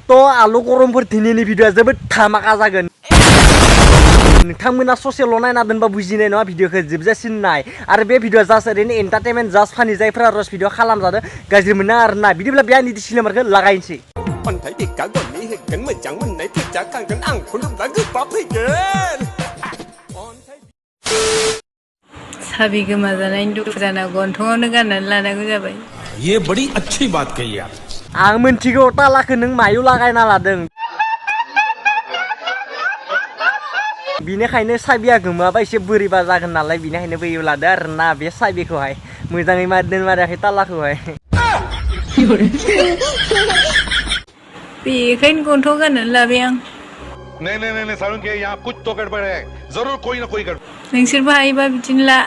तो आलु गरमफोर दिनैनि भिडिअआ जोबोद धामाका जागोन नोंथांमोना ससेल' नायना दोनबा बुजिनाय नङा भिडिअखौ जोबजासिम नाय आरो बे भिडिअआ जास्ट ओरैनो एन्टारटेनमेन्ट जास्ट फानि जायफोरा रस भिडिअ खालामजादों गाज्रि मोना आरोना बिदिब्ला बे आंनि डिसक्लेमारखौ लागायनोसै अन्थाइ बिखा गरनै होगोन मोजां मोननाय फैसा खांगोन आं खुलुमब्ला गोबाब फैगोन साबि गोमाजानायनि दुखु जाना गन्थंआवनो गाननानै लानांगौ जाबाय ये बड़ी अच्छी बात कही आप आं मोनथिगौ तालाखौ नों मायाव लागायना लादों बिनिखायनो साबिया गोमाबा एसे बोरैबा जागोन नालाय बिनिखायनो बैयाव लादो आरोना बे साबिखौहाय मोजाङै माराखै तालाखौहाय बेखायनो गन्थंआव गाननानै लाबाय आं नहीं सारुण के यहाँ कुछ तो गड़बड़ है जरूर कोई ना कोई गड़बड़ नोंसोरबो हायोबा बिदिनो ला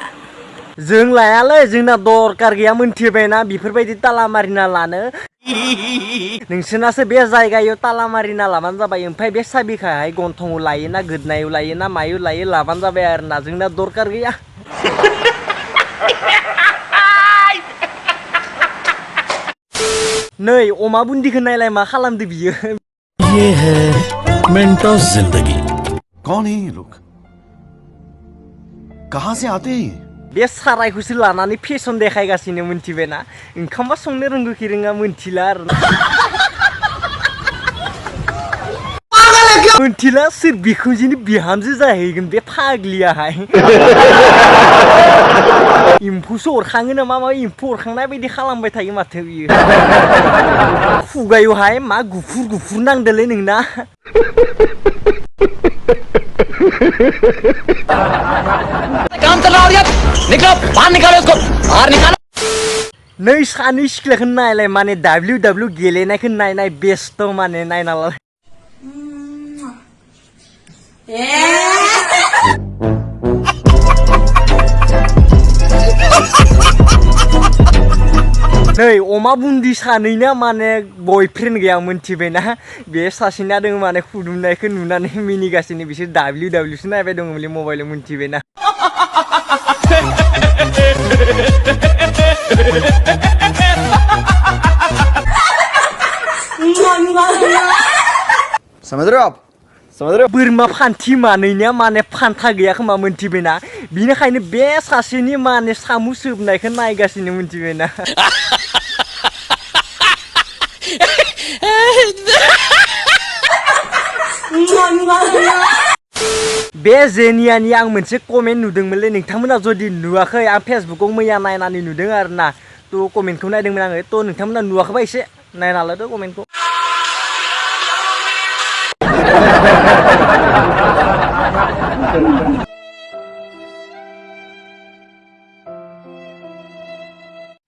जों लायालै जोंना दरकार गैया मोनथिबायना बेफोरबायदि ताला मारिना लानो नोंसोरनासो बे जायगायाव ताला मारिना लाबानो जाबाय ओमफ्राय बे साबिखौहाय गन्थंआव लायो ना गोदनायाव लायो ना मायाव लायो लाबानो जाबाय आरोना जोंना दरकार गैया नै अमा बुन्दिखौ नायलाय मा खालामदो बियो ये है मेंटोस जिंदगी कौन है ये लोग कहां से आते हैं बे सारायखौसो लानानै फेसन देखायगासिनो मोनथिबायना ओंखामबा संनो रोंगौखि रोङा मोनथिला आरोना मोनथिला सोर बिखुनजोनि बिहामजो जाहैगोन बे फाग्लियाहाय एम्फौसो अरखाङो नामा मा एम्फौ अरखांनाय बायदि खालामबाय थायो माथो बियो खुगायावहाय मा गुफुर गुफुर नांदोलै नोंना काम चल रहा है यार निकलो बाहर निकालो उसको बाहर निकालो नै सानै सिख्लाखौ नायलाय माने WWE गेलेनायखौ नायनाय बेस्ट माने नायना लालाय नै अमा बुन्दि सानैना माने बयफ्रेन्ड गैया मोनथिबायना बे सासेना दङ माने खुदुमनायखौ नुनानै मिनिगासिनो बिसोर WWE सो नायबाय दङमोनलै मबाइलाव मोनथिबायना समझ रहे हो आप बोरमा फान्थि मानैनिया माने फान्था गैया खोमा मोनथिबायना बिनिखायनो बे सासेनि माने सामु सोबनायखौ नायगासिनो मोनथिबायना बे जेनियानि आं मोनसे कमेन्ट नुदोंमोनलै नोंथांमोना जुदि नुवाखै आं फेसबुकाव मैया नायनानै नुदों आरोना थ' कमेन्टखौ नायदोंमोन आङो थ' नोंथांमोना नुवाखैबा एसे नायना लादो कमेन्टखौ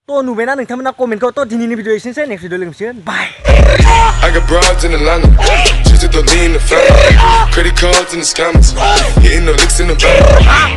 तो नुबायना नोंथांमोना कमेन्टखौ थ' दिनैनि भिडिअ एसेनोसै नेक्स्ट भिडिअ लोगो मोनसिगोन बाय I got broads in Atlanta, just to lean the family. Credit cards in the scammers, hitting the licks in the back.